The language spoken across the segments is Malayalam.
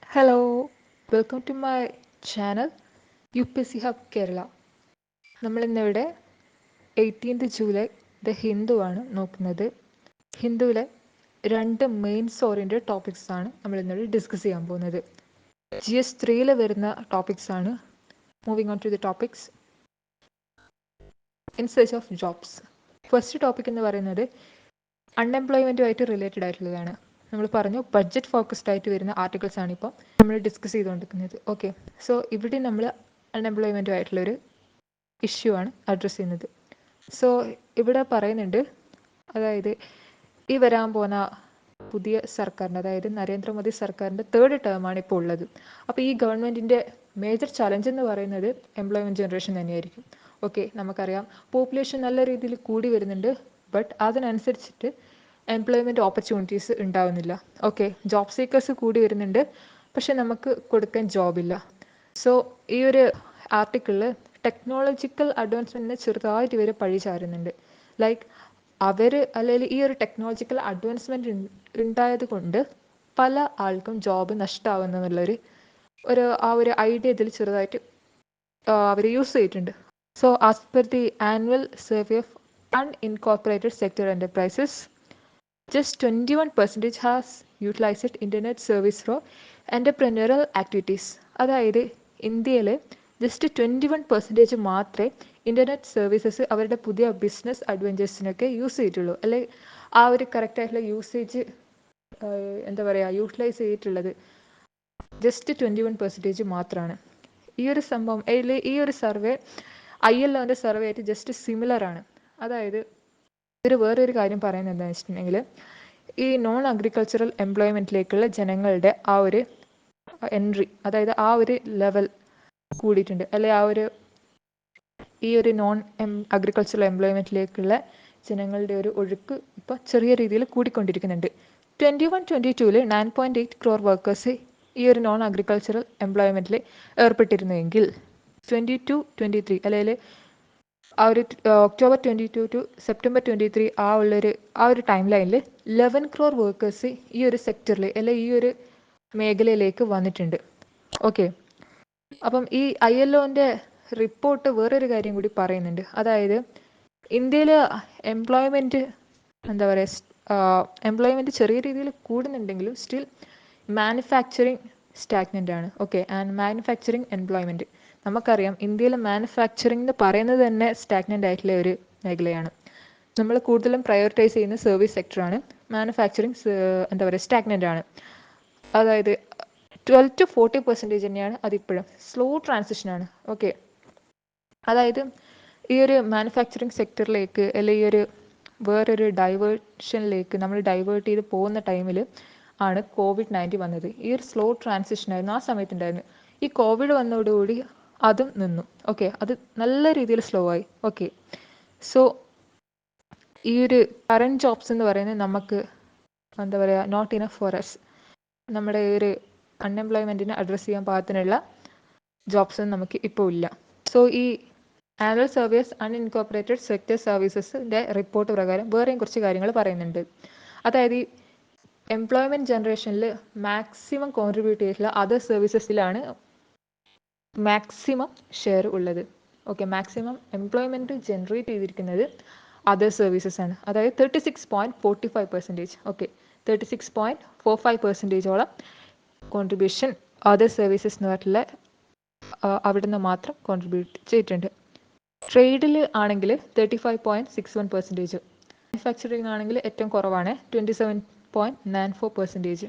Hello, welcome to my channel UPSC Hub Kerala. നമ്മളിന്നിവിടെ 18th July the Hindu ആണ് നോക്കുന്നത്. ഹിന്ദുവിലെ രണ്ട് മെയിൻസ് ഓറിയൻറ്റഡ് ടോപ്പിക്സ് ആണ് നമ്മളിന്നിവിടെ ഡിസ്കസ് ചെയ്യാൻ പോകുന്നത്. GS3 വരുന്ന ടോപ്പിക്സ് ആണ്. Moving on to the topics. In search of jobs. First topic എന്ന് പറയുന്നത് അൺഎംപ്ലോയ്മെൻറ്റുമായിട്ട് റിലേറ്റഡ് ആയിട്ടുള്ളതാണ്. നമ്മൾ പറഞ്ഞു ബഡ്ജറ്റ് ഫോക്കസ്ഡ് ആയിട്ട് വരുന്ന ആർട്ടിക്കിൾസ് ആണ് ഇപ്പോൾ നമ്മൾ ഡിസ്കസ് ചെയ്തുകൊണ്ടിരിക്കുന്നത്. ഓക്കെ, സോ ഇവിടെ നമ്മൾ അൺഎംപ്ലോയ്മെൻറ്റുമായിട്ടുള്ളൊരു ഇഷ്യൂ ആണ് അഡ്രസ്സ് ചെയ്യുന്നത്. സോ ഇവിടെ പറയുന്നുണ്ട്, അതായത് ഈ വരാൻ പോകുന്ന പുതിയ സർക്കാരിൻ്റെ, അതായത് നരേന്ദ്രമോദി സർക്കാരിൻ്റെ 3rd ടേമാണ് ഇപ്പോൾ ഉള്ളത്. അപ്പോൾ ഈ ഗവൺമെൻറ്റിൻ്റെ മേജർ ചലഞ്ച് എന്ന് പറയുന്നത് എംപ്ലോയ്മെൻറ്റ് ജനറേഷൻ തന്നെയായിരിക്കും. ഓക്കെ, നമുക്കറിയാം പോപ്പുലേഷൻ നല്ല രീതിയിൽ കൂടി വരുന്നുണ്ട്, ബട്ട് അതിനനുസരിച്ചിട്ട് എംപ്ലോയ്മെൻറ്റ് ഓപ്പർച്യൂണിറ്റീസ് ഉണ്ടാവുന്നില്ല. ഓക്കെ, ജോബ് സീക്കേഴ്സ് കൂടി വരുന്നുണ്ട്, പക്ഷെ നമുക്ക് കൊടുക്കാൻ ജോബില്ല. സോ ഈ ഒരു ആർട്ടിക്കിളിൽ ടെക്നോളജിക്കൽ അഡ്വാൻസ്മെൻറ്റിനെ ചെറുതായിട്ട് ഇവർ പഴി ചാരുന്നുണ്ട്. ലൈക്ക് അവർ അല്ലെങ്കിൽ ഈ ഒരു ടെക്നോളജിക്കൽ അഡ്വാൻസ്മെൻറ്റ് ഉണ്ടായത് കൊണ്ട് പല ആൾക്കും ജോബ് നഷ്ടമാവുന്നുള്ളൊരു ആ ഒരു ഐഡിയ ഇതിൽ ചെറുതായിട്ട് അവർ യൂസ് ചെയ്തിട്ടുണ്ട്. So as per the annual survey of unincorporated sector enterprises, just 21% has utilized internet service for entrepreneurial activities. അതായത് ഇന്ത്യയിൽ ജസ്റ്റ് 21% മാത്രമേ ഇൻ്റർനെറ്റ് സർവീസസ് അവരുടെ പുതിയ ബിസിനസ് അഡ്വഞ്ചേഴ്സിനൊക്കെ യൂസ് ചെയ്തിട്ടുള്ളൂ. അല്ലെങ്കിൽ ആ ഒരു കറക്റ്റായിട്ടുള്ള യൂസേജ് എന്താ പറയുക, യൂട്ടിലൈസ് ചെയ്തിട്ടുള്ളത് ജസ്റ്റ് 21% മാത്രമാണ്. ഈ ഒരു സംഭവം ഈ ഒരു സർവേ ILOൻ്റെ സർവേ ആയിട്ട് ജസ്റ്റ് സിമിലർ ആണ്. അതായത് വേറൊരു കാര്യം പറയുന്നത് എന്താണെന്ന് വെച്ചിട്ടുണ്ടെങ്കിൽ, ഈ നോൺ അഗ്രികൾച്ചറൽ എംപ്ലോയ്മെൻറ്റിലേക്കുള്ള ജനങ്ങളുടെ ആ ഒരു എൻട്രി, അതായത് ആ ഒരു ലെവൽ കൂടിയിട്ടുണ്ട്. അല്ലെങ്കിൽ ഈ ഒരു നോൺ അഗ്രികൾച്ചറൽ എംപ്ലോയ്മെൻറ്റിലേക്കുള്ള ജനങ്ങളുടെ ഒരു ഒഴുക്ക് ഇപ്പോൾ ചെറിയ രീതിയിൽ കൂടിക്കൊണ്ടിരിക്കുന്നുണ്ട്. 21-22 9.8 crore വർക്കേഴ്സ് ഈ ഒരു നോൺ അഗ്രികൾച്ചറൽ എംപ്ലോയ്മെൻറ്റിൽ ഏർപ്പെട്ടിരുന്നുവെങ്കിൽ 22-23 അല്ലെങ്കിൽ ആ ഒരു ഒക്ടോബർ 22 ടു സെപ്റ്റംബർ 23 ആ ഒരു ടൈം ലൈനിൽ 11 crore വർക്കേഴ്സ് ഈ ഒരു സെക്ടറിൽ അല്ലെങ്കിൽ ഈ ഒരു മേഖലയിലേക്ക് വന്നിട്ടുണ്ട്. ഓക്കെ, അപ്പം ഈ ILOൻ്റെ റിപ്പോർട്ട് വേറൊരു കാര്യം കൂടി പറയുന്നുണ്ട്. അതായത് ഇന്ത്യയിൽ എംപ്ലോയ്മെൻറ്റ് എന്താ പറയുക, എംപ്ലോയ്മെൻറ്റ് ചെറിയ രീതിയിൽ കൂടുന്നുണ്ടെങ്കിലും സ്റ്റിൽ മാനുഫാക്ചറിങ് സ്റ്റാഗ്നൻ്റ് ആണ്. ഓക്കെ, ആൻഡ് മാനുഫാക്ചറിങ് എംപ്ലോയ്മെൻറ്റ് നമുക്കറിയാം ഇന്ത്യയിൽ മാനുഫാക്ചറിങ് എന്ന് പറയുന്നത് തന്നെ സ്റ്റാഗ്നൻ്റ് ആയിട്ടുള്ള ഒരു മേഖലയാണ്. നമ്മൾ കൂടുതലും പ്രയോറിറ്റൈസ് ചെയ്യുന്ന സർവീസ് സെക്ടറാണ്. മാനുഫാക്ചറിങ് എന്താ പറയുക സ്റ്റാഗ്നൻ്റ് ആണ്. അതായത് 12-40% തന്നെയാണ് അതിപ്പോഴും. സ്ലോ ട്രാൻസിഷനാണ്. ഓക്കെ, അതായത് ഈ ഒരു മാനുഫാക്ചറിങ് സെക്ടറിലേക്ക് അല്ലെങ്കിൽ ഈ ഒരു വേറൊരു ഡൈവേർഷനിലേക്ക് നമ്മൾ ഡൈവേർട്ട് ചെയ്ത് പോകുന്ന ടൈമിൽ ആണ് COVID-19 വന്നത്. ഈ ഒരു സ്ലോ ട്രാൻസിഷനായിരുന്നു ആ സമയത്തുണ്ടായിരുന്നു. ഈ കോവിഡ് വന്നതോടുകൂടി അതും നിന്നു. ഓക്കെ, അത് നല്ല രീതിയിൽ സ്ലോ ആയി. ഓക്കെ, സോ ഈ ഒരു കറൻറ്റ് ജോബ്സ് എന്ന് പറയുന്നത് നമുക്ക് എന്താ പറയുക നോട്ട് ഇനഫ് ഫോർ അസ്. നമ്മുടെ ഈ ഒരു അൺഎംപ്ലോയ്മെൻറ്റിനെ അഡ്രസ്സ് ചെയ്യാൻ പാകത്തിനുള്ള ജോബ്സ് നമുക്ക് ഇപ്പോൾ ഇല്ല. സോ ഈ ആനുവൽ സർവീസ് അൺഇൻകോർപ്പറേറ്റഡ് സെക്ടർ സർവീസസിൻ്റെ റിപ്പോർട്ട് പ്രകാരം വേറെയും കുറച്ച് കാര്യങ്ങൾ പറയുന്നുണ്ട്. അതായത് ഈ എംപ്ലോയ്മെൻറ്റ് ജനറേഷനിൽ മാക്സിമം കോൺട്രിബ്യൂട്ട് ചെയ്തിട്ടുള്ള അതർ സർവീസസിലാണ് മാക്സിമം ഷെയർ ഉള്ളത്. ഓക്കെ, മാക്സിമം എംപ്ലോയ്മെൻറ്റ് ജനറേറ്റ് ചെയ്തിരിക്കുന്നത് അതർ സർവീസസ് ആണ്. അതായത് 36.45%. ഓക്കെ, 36.45%ഓളം കോൺട്രിബ്യൂഷൻ അതർ സർവീസസ് എന്ന് പറഞ്ഞിട്ടുള്ള അവിടുന്ന് മാത്രം കോൺട്രിബ്യൂട്ട് ചെയ്തിട്ടുണ്ട്. ട്രേഡിൽ ആണെങ്കിൽ 35.61%. മാനുഫാക്ചറിങ് ആണെങ്കിൽ ഏറ്റവും കുറവാണ്, 27.94%.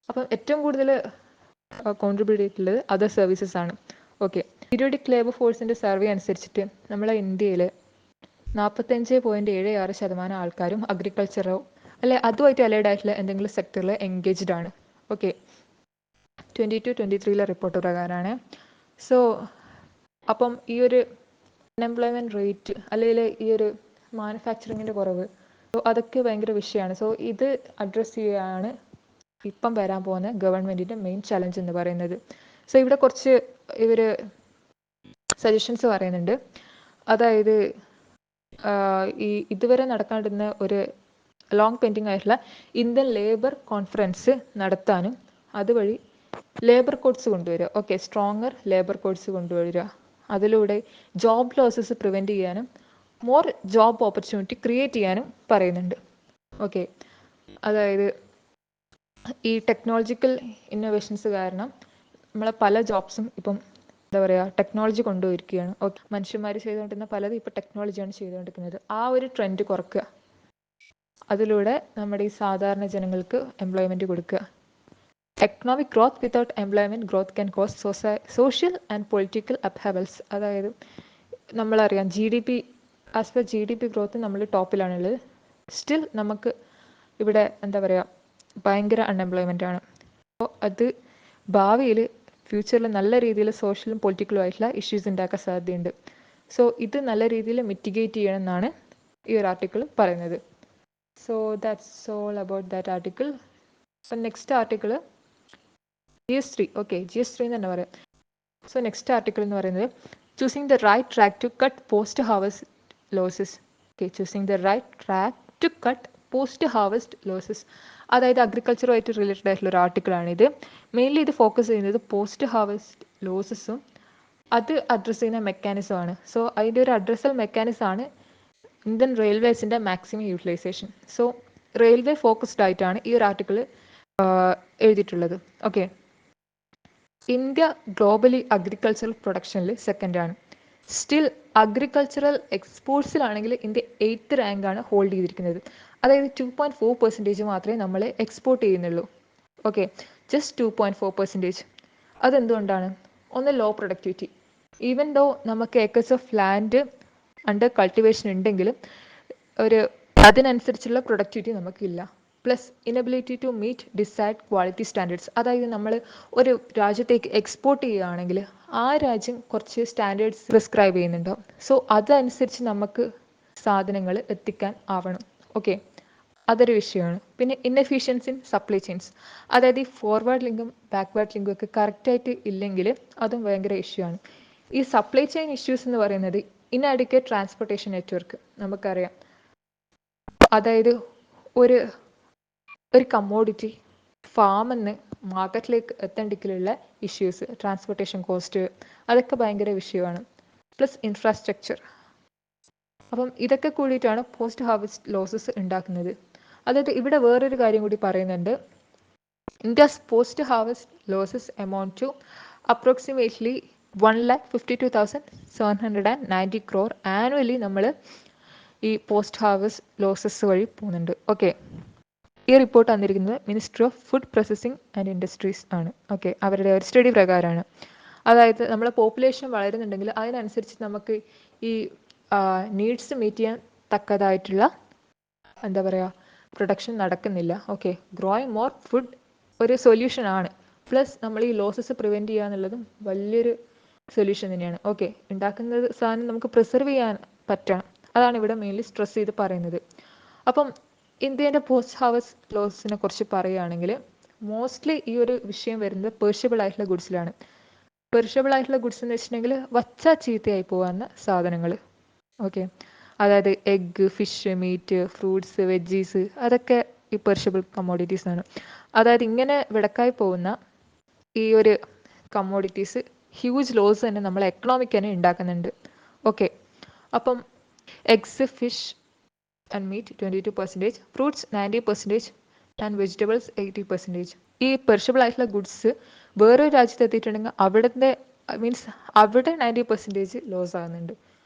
അപ്പം ഏറ്റവും കൂടുതൽ കോൺട്രിബ്യൂട്ട് ചെയ്തിട്ടുള്ളത് അതർ സർവീസസ് ആണ്. ഓക്കെ, പീരിയോഡിക് ലേബർ ഫോഴ്സിൻ്റെ സർവേ അനുസരിച്ചിട്ട് നമ്മളെ ഇന്ത്യയിൽ 45.76% ആൾക്കാരും അഗ്രികൾച്ചറോ അല്ലെ അതുമായിട്ട് അലൈഡ് ആയിട്ടുള്ള എന്തെങ്കിലും സെക്ടറിൽ എൻഗേജ്ഡ് ആണ്. ഓക്കെ, 22-23 റിപ്പോർട്ട് പ്രകാരമാണ്. സോ അപ്പം ഈ ഒരു അൺഎംപ്ലോയ്മെൻറ്റ് റേറ്റ് അല്ലെങ്കിൽ ഈ ഒരു മാനുഫാക്ചറിങ്ങിൻ്റെ കുറവ്, സോ അതൊക്കെ ഭയങ്കര വിഷയമാണ്. സോ ഇത് അഡ്രസ്സ് ചെയ്യുകയാണ് ഇപ്പം വരാൻ പോകുന്ന ഗവൺമെൻറ്റിൻ്റെ മെയിൻ ചലഞ്ച് എന്ന് പറയുന്നത്. സോ ഇവിടെ കുറച്ച് ഇവർ സജഷൻസ് പറയുന്നുണ്ട്. അതായത് ഈ ഇതുവരെ നടക്കാണ്ടിരുന്ന ഒരു ലോങ് പെൻഡിങ് ആയിട്ടുള്ള ഇന്ത്യൻ ലേബർ കോൺഫറൻസ് നടത്താനും അതുവഴി ലേബർ കോഡ്സ് കൊണ്ടുവരിക. ഓക്കെ, സ്ട്രോങ്ങർ ലേബർ കോഡ്സ് കൊണ്ടുവരിക. അതിലൂടെ ജോബ് ലോസസ് പ്രിവെൻറ്റ് ചെയ്യാനും മോർ ജോബ് ഓപ്പർച്യൂണിറ്റി ക്രിയേറ്റ് ചെയ്യാനും പറയുന്നുണ്ട്. ഓക്കെ, അതായത് ഈ ടെക്നോളജിക്കൽ ഇന്നോവേഷൻസ് കാരണം നമ്മളെ പല ജോബ്സും ഇപ്പം എന്താ പറയുക ടെക്നോളജി കൊണ്ടുവരികയാണ്. ഓക്കെ, മനുഷ്യന്മാർ ചെയ്തുകൊണ്ടിരുന്ന പലതും ഇപ്പോൾ ടെക്നോളജിയാണ് ചെയ്തുകൊണ്ടിരിക്കുന്നത്. ആ ഒരു ട്രെൻഡ് കുറക്കുക, അതിലൂടെ നമ്മുടെ ഈ സാധാരണ ജനങ്ങൾക്ക് എംപ്ലോയ്മെൻറ്റ് കൊടുക്കുക. Economic growth without employment growth can cause social and political upheavals. അതായത് നമ്മളറിയാം GDP, as per GDP growth നമ്മൾ ടോപ്പിലാണുള്ളത്. സ്റ്റിൽ നമുക്ക് ഇവിടെ എന്താ പറയുക ഭയങ്കര അൺഎംപ്ലോയ്മെൻ്റ് ആണ്. അപ്പോൾ അത് ഭാവിയിൽ ഫ്യൂച്ചറിൽ നല്ല രീതിയിൽ സോഷ്യലും പൊളിറ്റിക്കലും ആയിട്ടുള്ള ഇഷ്യൂസ് ഉണ്ടാക്കാൻ സാധ്യതയുണ്ട്. സോ ഇത് നല്ല രീതിയിൽ മിറ്റിഗേറ്റ് ചെയ്യണം എന്നാണ് ഈ ഒരു ആർട്ടിക്കിൾ പറയുന്നത്. So that's all about that article. അപ്പം next article GS3. Okay, GS3 എന്ന് തന്നെ പറയാം. സോ നെക്സ്റ്റ് ആർട്ടിക്കിൾ എന്ന് പറയുന്നത് choosing the right track to cut post harvest losses. Okay, choosing the right track to cut post harvest losses. അതായത് അഗ്രികൾച്ചറുമായിട്ട് റിലേറ്റഡ് ആയിട്ടുള്ള ഒരു ആർട്ടിക്കിളാണിത്. മെയിൻലി ഇത് ഫോക്കസ് ചെയ്യുന്നത് പോസ്റ്റ് ഹാർവസ്റ്റ് ലോസസും അത് അഡ്രസ്സ് ചെയ്യുന്ന മെക്കാനിസമാണ്. സോ അതിൻ്റെ ഒരു അഡ്രസ്സൽ മെക്കാനിസമാണ് ഇന്ത്യൻ റെയിൽവേസിൻ്റെ maximum utilisation. So railway focused ആയിട്ടാണ് ഈ ഒരു ആർട്ടിക്കിൾ എഴുതിയിട്ടുള്ളത്. ഓക്കെ, ഇന്ത്യ ഗ്ലോബലി അഗ്രികൾച്ചറൽ പ്രൊഡക്ഷനിൽ സെക്കൻഡാണ്. സ്റ്റിൽ അഗ്രികൾച്ചറൽ എക്സ്പോർട്സിലാണെങ്കിൽ ഇന്ത്യ 8th റാങ്കാണ് ഹോൾഡ് ചെയ്തിരിക്കുന്നത്. അതായത് 2.4% മാത്രമേ നമ്മൾ എക്സ്പോർട്ട് ചെയ്യുന്നുള്ളൂ. Okay, just 2.4%. അതെന്തുകൊണ്ടാണ്? ഒന്ന്, ലോ പ്രൊഡക്ടിവിറ്റി. ഈവൻ ദോ നമുക്ക് acres of land under cultivation ഉണ്ടെങ്കിലും ഒരു അതിനനുസരിച്ചുള്ള പ്രൊഡക്ടിവിറ്റി നമുക്കില്ല. Plus inability to meet desired quality standards. അതായത് നമ്മൾ ഒരു രാജ്യത്തേക്ക് എക്സ്പോർട്ട് ചെയ്യുകയാണെങ്കിൽ ആ രാജ്യം കുറച്ച് സ്റ്റാൻഡേർഡ്സ് പ്രിസ്ക്രൈബ് ചെയ്യുന്നുണ്ടാവും. സോ അതനുസരിച്ച് നമുക്ക് സാധനങ്ങൾ എത്തിക്കാൻ ആവണം. ഓക്കെ, അതൊരു വിഷയമാണ്. പിന്നെ ഇൻഎഫിഷ്യൻസി ഇൻ സപ്ലൈ ചെയിൻസ്. അതായത് ഈ ഫോർവേഡ് ലിങ്കും ബാക്ക്വേർഡ് ലിങ്കും ഒക്കെ കറക്റ്റായിട്ട് ഇല്ലെങ്കിൽ അതും ഭയങ്കര ഇഷ്യൂ ആണ്. ഈ സപ്ലൈ ചെയിൻ ഇഷ്യൂസ് എന്ന് പറയുന്നത് ഇൻഅഡിക്വേറ്റ് ട്രാൻസ്പോർട്ടേഷൻ നെറ്റ്വർക്ക്. നമുക്കറിയാം, അതായത് ഒരു കമ്മോഡിറ്റി ഫാമിൽ നിന്ന് മാർക്കറ്റിലേക്ക് എത്തേണ്ടിക്കലുള്ള ഇഷ്യൂസ്, ട്രാൻസ്പോർട്ടേഷൻ കോസ്റ്റ്, അതൊക്കെ ഭയങ്കര വിഷയമാണ്. Plus infrastructure. അപ്പം ഇതൊക്കെ കൂടിയിട്ടാണ് പോസ്റ്റ് ഹാർവസ്റ്റ് ലോസസ് ഉണ്ടാക്കുന്നത്. അതായത് ഇവിടെ വേറൊരു കാര്യം കൂടി പറയുന്നുണ്ട്. India's post harvest losses amount to approximately 1,52,790 crore annually നമ്മൾ ഈ പോസ്റ്റ് ഹാർവസ്റ്റ് ലോസസ് വഴി പോകുന്നുണ്ട്. ഓക്കെ, ഈ റിപ്പോർട്ട് തന്നിരിക്കുന്നത് ministry of food processing and industries ആണ്. ഓക്കെ, അവരുടെ ഒരു സ്റ്റഡി പ്രകാരമാണ്. അതായത് നമ്മളെ പോപ്പുലേഷൻ വളരുന്നുണ്ടെങ്കിൽ അതിനനുസരിച്ച് നമുക്ക് ഈ നീഡ്സ് മീറ്റ് ചെയ്യാൻ തക്കതായിട്ടുള്ള എന്താ പറയുക പ്രൊഡക്ഷൻ നടക്കുന്നില്ല. ഓക്കെ, ഗ്രോയിങ് മോർ ഫുഡ് ഒരു സൊല്യൂഷൻ ആണ്. പ്ലസ് നമ്മൾ ഈ ലോസസ് പ്രിവെൻറ്റ് ചെയ്യുക എന്നുള്ളതും വലിയൊരു സൊല്യൂഷൻ തന്നെയാണ്. ഓക്കെ, ഉണ്ടാക്കുന്നത് സാധനം നമുക്ക് പ്രിസർവ് ചെയ്യാൻ പറ്റണം. അതാണ് ഇവിടെ മെയിൻലി സ്ട്രെസ് ചെയ്ത് പറയുന്നത്. അപ്പം ഇന്ത്യൻ്റെ പോസ്റ്റ് ഹാർവസ്റ്റ് ലോസിനെ കുറിച്ച് പറയുകയാണെങ്കിൽ മോസ്റ്റ്ലി ഈ ഒരു വിഷയം വരുന്നത് പെർഷബിൾ ആയിട്ടുള്ള ഗുഡ്സിലാണ്. പെർഷബിൾ ആയിട്ടുള്ള ഗുഡ്സ് എന്ന് വെച്ചിട്ടുണ്ടെങ്കിൽ വച്ചാ ചീത്തയായി പോകുന്ന സാധനങ്ങൾ. ഓക്കെ, അതായത് egg, fish, meat, fruits, veggies, അതൊക്കെ ഈ പെർഷബിൾ കമ്മോഡിറ്റീസ് ആണ്. അതായത് ഇങ്ങനെ വിടക്കായി പോകുന്ന ഈ ഒരു കമ്മോഡിറ്റീസ് ഹ്യൂജ് ലോസ് തന്നെ നമ്മളെ എക്കണോമിക് തന്നെ ഉണ്ടാക്കുന്നുണ്ട്. ഓക്കെ, അപ്പം eggs, fish and meat 22%, fruits 90% and vegetables 80%. ഈ പെർഷബിൾ ആയിട്ടുള്ള ഗുഡ്സ് വേറൊരു രാജ്യത്ത് എത്തിയിട്ടുണ്ടെങ്കിൽ അവിടുത്തെ മീൻസ് അവിടെ 90% ലോസ് ആകുന്നുണ്ട്.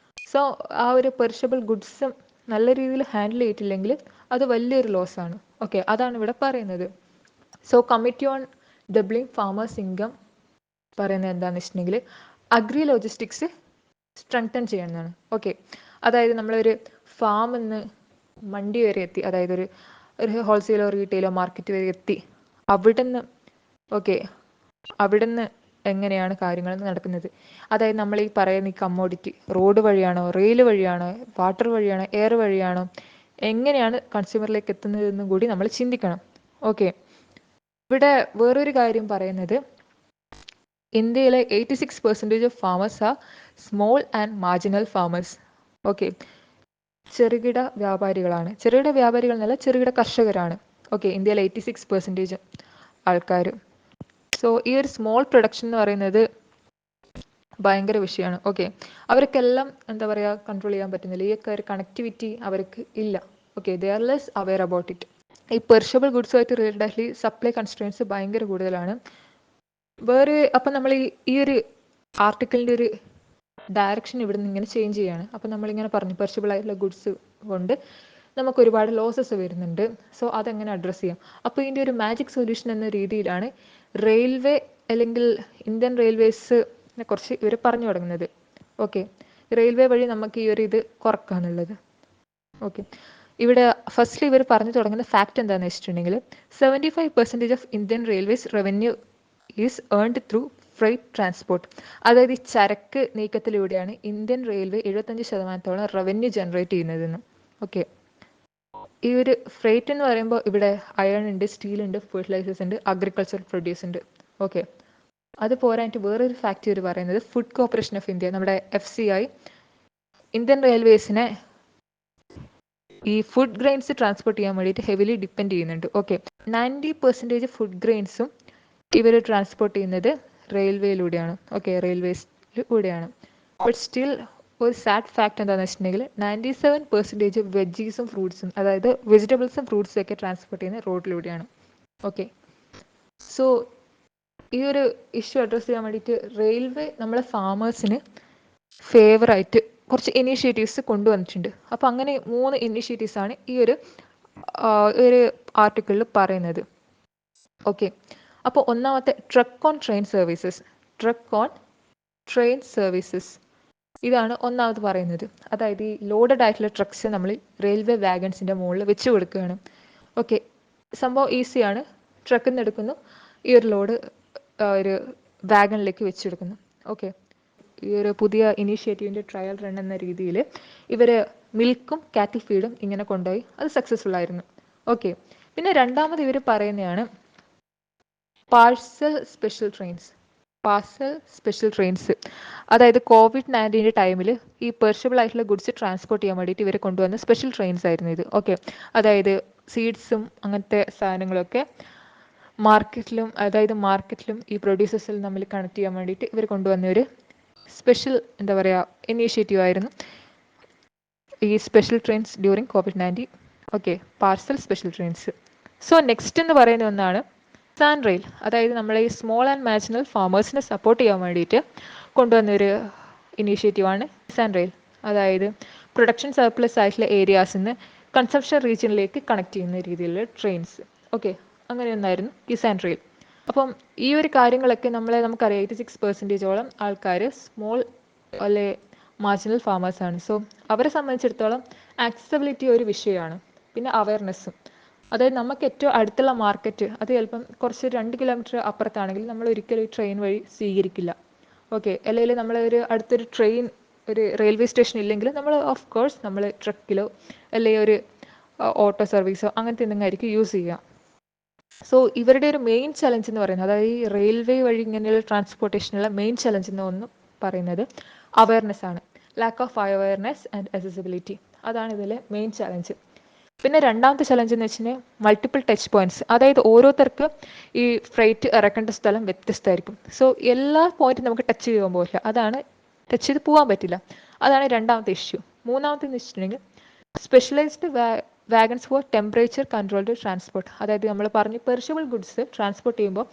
സോ ആ ഒരു പെർഷബിൾ ഗുഡ്സ് നല്ല രീതിയിൽ ഹാൻഡിൽ ചെയ്തിട്ടില്ലെങ്കിൽ അത് വലിയൊരു ലോസാണ്. ഓക്കെ, അതാണ് ഇവിടെ പറയുന്നത്. So committee on doubling farmers income പറയുന്നത് എന്താണെന്ന് വെച്ചിട്ടുണ്ടെങ്കിൽ അഗ്രി ലോജിസ്റ്റിക്സ് സ്ട്രെങ്തൻ ചെയ്യണമെന്നാണ്. ഓക്കെ, അതായത് നമ്മളൊരു ഫാമിൽ നിന്ന് മണ്ടി വരെ എത്തി, അതായത് ഒരു ഹോൾസെയിലോ റീറ്റെയിലോ മാർക്കറ്റ് വരെ എത്തി, അവിടുന്ന് ഓക്കെ അവിടുന്ന് എങ്ങനെയാണ് കാര്യങ്ങൾ നടക്കുന്നത്. അതായത് നമ്മൾ ഈ പറയുന്ന ഈ കമ്മോഡിറ്റി റോഡ് വഴിയാണോ, റെയിൽ വഴിയാണോ, വാട്ടർ വഴിയാണോ, എയർ വഴിയാണോ, എങ്ങനെയാണ് കൺസ്യൂമറിലേക്ക് എത്തുന്നതെന്നും കൂടി നമ്മൾ ചിന്തിക്കണം. ഓക്കെ, ഇവിടെ വേറൊരു കാര്യം പറയുന്നത് ഇന്ത്യയിലെ 86% of farmers are small and marginal farmers. Okay, ചെറുകിട വ്യാപാരികളാണ്. ചെറുകിട വ്യാപാരികൾ എന്നല്ല, ചെറുകിട കർഷകരാണ്. ഓക്കെ, ഇന്ത്യയിലെ 86% ആൾക്കാർ. സോ ഈ ഒരു സ്മോൾ പ്രൊഡക്ഷൻ എന്ന് പറയുന്നത് ഭയങ്കര വിഷയമാണ്. ഓക്കെ, അവർക്കെല്ലാം എന്താ പറയുക കൺട്രോൾ ചെയ്യാൻ പറ്റുന്നില്ല. ഈ ഒക്കെ ഒരു കണക്ടിവിറ്റി അവർക്ക് ഇല്ല. Okay, they are less aware about it. ഈ പെർഷബിൾ ഗുഡ്സുമായിട്ട് റിലേറ്റഡ് ആയിട്ട് സപ്ലൈ കൺസ്ട്രെയിൻസ് ഭയങ്കര കൂടുതലാണ്. വേറെ അപ്പം നമ്മൾ ഈ ഒരു ആർട്ടിക്കിളിൻ്റെ ഒരു ഡയറക്ഷൻ ഇവിടെ നിന്ന് ഇങ്ങനെ ചേഞ്ച് ചെയ്യാണ്. അപ്പം നമ്മളിങ്ങനെ പറഞ്ഞു പെർഷബിൾ ആയിട്ടുള്ള ഗുഡ്സ് കൊണ്ട് നമുക്ക് ഒരുപാട് ലോസസ് വരുന്നുണ്ട്. സോ അതെങ്ങനെ അഡ്രസ്സ് ചെയ്യാം? അപ്പോൾ ഇതിൻ്റെ ഒരു മാജിക് സൊല്യൂഷൻ എന്ന രീതിയിലാണ് റെയിൽവേ അല്ലെങ്കിൽ ഇന്ത്യൻ റെയിൽവേസിനെ കുറിച്ച് ഇവർ പറഞ്ഞു തുടങ്ങുന്നത്. ഓക്കെ, റെയിൽവേ വഴി നമുക്ക് ഈ ഒരു ഇത് കുറക്കാനുള്ളത്. ഓക്കെ, ഇവിടെ ഫസ്റ്റ്ലി ഇവർ പറഞ്ഞു തുടങ്ങുന്ന ഫാക്ട് എന്താണെന്ന് വെച്ചിട്ടുണ്ടെങ്കിൽ 75% of Indian railways revenue is earned through freight transport. അതായത് ഈ ചരക്ക് നീക്കത്തിലൂടെയാണ് ഇന്ത്യൻ റെയിൽവേ 75% റവന്യൂ ജനറേറ്റ് ചെയ്യുന്നതെന്ന്. ഓക്കെ, ഈ ഒരു ഫ്രൈറ്റ് എന്ന് പറയുമ്പോൾ ഇവിടെ അയൺ ഉണ്ട്, സ്റ്റീൽ ഉണ്ട്, ഫെർട്ടിലൈസേഴ്സ് ഉണ്ട്, അഗ്രികൾച്ചർ പ്രൊഡ്യൂസ് ഉണ്ട്. ഓക്കെ, അത് പോരായിട്ട് വേറൊരു ഫാക്ട് ഇവർ പറയുന്നത് ഫുഡ് കോർപ്പറേഷൻ ഓഫ് ഇന്ത്യ, നമ്മുടെ FCI, ഇന്ത്യൻ റെയിൽവേസിനെ ഈ ഫുഡ് ഗ്രെയിൻസ് ട്രാൻസ്പോർട്ട് ചെയ്യാൻ വേണ്ടിയിട്ട് ഹെവിലി ഡിപ്പെൻഡ് ചെയ്യുന്നുണ്ട്. ഓക്കെ, 90% ഫുഡ് ഗ്രെയിൻസും ഇവർ ട്രാൻസ്പോർട്ട് ചെയ്യുന്നത് റെയിൽവേയിലൂടെയാണ്. ഓക്കെ, റെയിൽവേസിലൂടെയാണ്. ബട്ട് സ്റ്റിൽ ഒരു സാഡ് ഫാക്ട് എന്താണെന്ന് വെച്ചിട്ടുണ്ടെങ്കിൽ 97% വെജീസും ഫ്രൂട്ട്സും, അതായത് വെജിറ്റബിൾസും ഫ്രൂട്ട്സും ഒക്കെ ട്രാൻസ്പോർട്ട് ചെയ്യുന്നത് റോഡിലൂടെയാണ്. ഓക്കെ, സോ ഈ ഒരു ഇഷ്യൂ അഡ്രസ്സ് ചെയ്യാൻ വേണ്ടിയിട്ട് റെയിൽവേ നമ്മളെ ഫാമേഴ്സിന് ഫേവറായിട്ട് കുറച്ച് ഇനീഷ്യേറ്റീവ്സ് കൊണ്ടുവന്നിട്ടുണ്ട്. അപ്പോൾ അങ്ങനെ 3 ഇനീഷ്യേറ്റീവ്സാണ് ഈ ഒരു ആർട്ടിക്കിളിൽ പറയുന്നത്. ഓക്കെ, അപ്പോൾ ഒന്നാമത്തെ truck on train services. Truck on train services ഇതാണ് ഒന്നാമത് പറയുന്നത്. അതായത് ഈ ലോഡഡ് ആയിട്ടുള്ള ട്രക്സ് നമ്മൾ റെയിൽവേ വാഗൺസിൻ്റെ മുകളിൽ വെച്ച് കൊടുക്കുകയാണ്. ഓക്കെ, സംഭവം ഈസിയാണ്. ട്രക്കിൽ നിന്ന് എടുക്കുന്നു, ഈ ഒരു ലോഡ് ഒരു വാഗണിലേക്ക് വെച്ചെടുക്കുന്നു. ഓക്കെ, ഈ ഒരു പുതിയ ഇനീഷ്യേറ്റീവിൻ്റെ ട്രയൽ റൺ എന്ന രീതിയിൽ ഇവർ മിൽക്കും കാറ്റിൽ ഫീഡും ഇങ്ങനെ കൊണ്ടുപോയി. അത് സക്സസ്ഫുൾ ആയിരുന്നു. ഓക്കെ, പിന്നെ രണ്ടാമത് ഇവർ പറയുന്നതാണ് parcel special trains. Parcel special trains അതായത് COVID-19 ടൈമിൽ ഈ പെർഷബിൾ ആയിട്ടുള്ള ഗുഡ്സ് ട്രാൻസ്പോർട്ട് ചെയ്യാൻ വേണ്ടിയിട്ട് ഇവർ കൊണ്ടുവന്ന സ്പെഷ്യൽ ട്രെയിൻസ് ആയിരുന്നു ഇത്. ഓക്കെ, അതായത് സീഡ്സും അങ്ങനത്തെ സാധനങ്ങളൊക്കെ മാർക്കറ്റിലും ഈ പ്രൊഡ്യൂസേഴ്സിലും തമ്മിൽ കണക്ട് ചെയ്യാൻ വേണ്ടിയിട്ട് ഇവർ കൊണ്ടുവന്ന ഒരു സ്പെഷ്യൽ എന്താ പറയുക ഇനീഷ്യേറ്റീവ് ആയിരുന്നു ഈ special trains during COVID-19. Okay, parcel special trains. So next എന്ന് പറയുന്ന ഒന്നാണ് കിസാൻ റെയിൽ. അതായത് നമ്മളെ ഈ സ്മോൾ ആൻഡ് മാർജിനൽ ഫാമേഴ്സിനെ സപ്പോർട്ട് ചെയ്യാൻ വേണ്ടിയിട്ട് കൊണ്ടുവന്നൊരു ഇനീഷ്യേറ്റീവാണ് കിസാൻ റെയിൽ. അതായത് പ്രൊഡക്ഷൻ സർപ്ലസ് ആയിട്ടുള്ള ഏരിയാസിൽ നിന്ന് കൺസംഷൻ റീജിയനിലേക്ക് കണക്ട് ചെയ്യുന്ന രീതിയിലുള്ള ട്രെയിൻസ്. ഓക്കെ, അങ്ങനെ ഒന്നായിരുന്നു കിസാൻ റെയിൽ. അപ്പം ഈ ഒരു കാര്യങ്ങളൊക്കെ നമുക്കറിയാം 86%ഓളം ആൾക്കാർ സ്മോൾ അല്ലെ മാർജിനൽ ഫാമേഴ്സാണ്. സോ അവരെ സംബന്ധിച്ചിടത്തോളം ആക്സസിബിലിറ്റി ഒരു വിഷയമാണ്. പിന്നെ അവയർനെസ്സും, അതായത് നമുക്ക് ഏറ്റവും അടുത്തുള്ള മാർക്കറ്റ് അത് ചിലപ്പം കുറച്ച് 2 കിലോമീറ്റർ അപ്പുറത്താണെങ്കിൽ നമ്മൾ ഒരിക്കലും ട്രെയിൻ വഴി സ്വീകരിക്കില്ല. ഓക്കെ, അല്ലെങ്കിൽ നമ്മൾ അടുത്തൊരു ട്രെയിൻ ഒരു റെയിൽവേ സ്റ്റേഷൻ ഇല്ലെങ്കിൽ നമ്മൾ ഓഫ് കോഴ്സ് നമ്മൾ ട്രക്കിലോ അല്ലെങ്കിൽ ഒരു ഓട്ടോ സർവീസോ അങ്ങനത്തെ എന്തെങ്കിലും ആയിരിക്കും യൂസ് ചെയ്യുക. സോ ഇവരുടെ ഒരു മെയിൻ ചലഞ്ച് എന്ന് പറയുന്നത്, അതായത് ഈ റെയിൽവേ വഴി ഇങ്ങനെയുള്ള ട്രാൻസ്പോർട്ടേഷനുള്ള മെയിൻ ചലഞ്ച് എന്ന് ഒന്ന് പറയുന്നത് അവയർനെസ് ആണ്. Lack of awareness and accessibility, അതാണ് ഇതിലെ മെയിൻ ചലഞ്ച്. പിന്നെ രണ്ടാമത്തെ ചലഞ്ച് എന്ന് വെച്ചാൽ മൾട്ടിപ്പിൾ ടച്ച് പോയിന്റ്സ്. അതായത് ഓരോരുത്തർക്ക് ഈ ഫ്രൈറ്റ് ഇറക്കേണ്ട സ്ഥലം വ്യത്യസ്തമായിരിക്കും. സോ എല്ലാ പോയിന്റും നമുക്ക് ടച്ച് ചെയ്യാൻ പോകില്ല, ടച്ച് ചെയ്ത് പോകാൻ പറ്റില്ല. അതാണ് രണ്ടാമത്തെ ഇഷ്യൂ. മൂന്നാമത്തെ എന്ന് വെച്ചിട്ടുണ്ടെങ്കിൽ specialised wagons four temperature controlled transport. അതായത് നമ്മൾ പറഞ്ഞ് പെർഷബിൾ ഗുഡ്സ് ട്രാൻസ്പോർട്ട് ചെയ്യുമ്പോൾ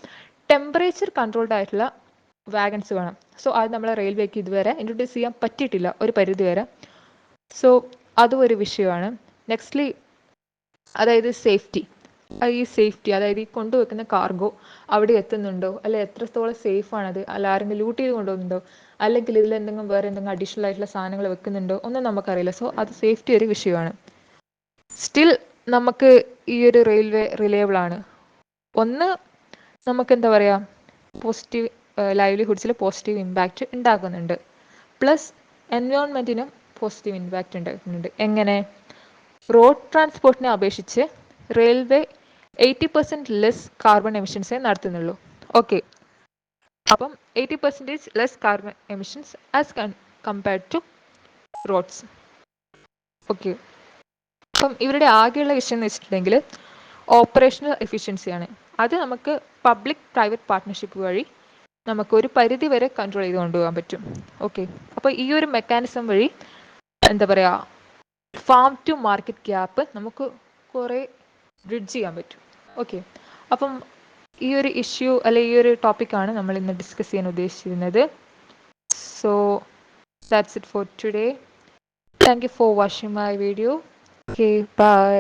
ടെമ്പറേച്ചർ കൺട്രോൾഡ് ആയിട്ടുള്ള വാഗൺസ് വേണം. സോ അത് നമ്മളെ റെയിൽവേക്ക് ഇതുവരെ ഇൻട്രൊഡ്യൂസ് ചെയ്യാൻ പറ്റിയിട്ടില്ല ഒരു പരിധി വരെ. സോ അതും ഒരു വിഷയമാണ്. നെക്സ്റ്റ്ലി അതായത് സേഫ്റ്റി. അതായത് ഈ കൊണ്ടുവെക്കുന്ന കാർഗോ അവിടെ എത്തുന്നുണ്ടോ, അല്ലെ എത്രത്തോളം സേഫ് ആണത്, അല്ല ആരെങ്കിലും ലൂട്ട് ചെയ്ത് കൊണ്ടുപോകുന്നുണ്ടോ, അല്ലെങ്കിൽ ഇതിൽ വേറെ എന്തെങ്കിലും അഡീഷണൽ ആയിട്ടുള്ള സാധനങ്ങൾ വെക്കുന്നുണ്ടോ ഒന്നും നമുക്കറിയില്ല. സോ അത് സേഫ്റ്റി ഒരു വിഷയമാണ്. സ്റ്റിൽ നമുക്ക് ഈ ഒരു റെയിൽവേ റിലയബിൾ ആണ്. ഒന്ന് നമുക്ക് എന്താ പറയുക പോസിറ്റീവ് ലൈവ്ലിഹുഡ്സിൽ പോസിറ്റീവ് ഇമ്പാക്റ്റ് ഉണ്ടാക്കുന്നുണ്ട്. പ്ലസ് എൻവയോൺമെൻറ്റിനും പോസിറ്റീവ് ഇമ്പാക്റ്റ് ഉണ്ടാക്കുന്നുണ്ട്. എങ്ങനെ? റോഡ് ട്രാൻസ്പോർട്ടിനെ അപേക്ഷിച്ച് റെയിൽവേ 80% ലെസ് കാർബൺ എമിഷൻസേ നടത്തുന്നുള്ളൂ. ഓക്കെ, അപ്പം 80% less carbon emissions as compared to roads. Okay, അപ്പം ഇവരുടെ ആകെയുള്ള വിഷയം എന്ന് വെച്ചിട്ടുണ്ടെങ്കിൽ ഓപ്പറേഷണൽ എഫിഷ്യൻസിയാണ്. അത് നമുക്ക് പബ്ലിക് പ്രൈവറ്റ് പാർട്ട്ണർഷിപ്പ് വഴി നമുക്ക് ഒരു പരിധി വരെ കൺട്രോൾ ചെയ്ത് കൊണ്ടുപോകാൻ പറ്റും. ഓക്കെ, അപ്പോൾ ഈ ഒരു മെക്കാനിസം വഴി എന്താ പറയുക, ഫാം ടു മാർക്കറ്റ് ഗ്യാപ്പ് നമുക്ക് കുറേ ബ്രിഡ്ജ് ചെയ്യാൻ പറ്റും. ഓക്കെ, അപ്പം ഈ ഒരു ഇഷ്യൂ അല്ലെ ഈ ഒരു ടോപ്പിക്കാണ് നമ്മൾ ഇന്ന് ഡിസ്കസ് ചെയ്യാൻ ഉദ്ദേശിച്ചിരുന്നത്. So that's it for today. Thank you for watching my video. Okay, by.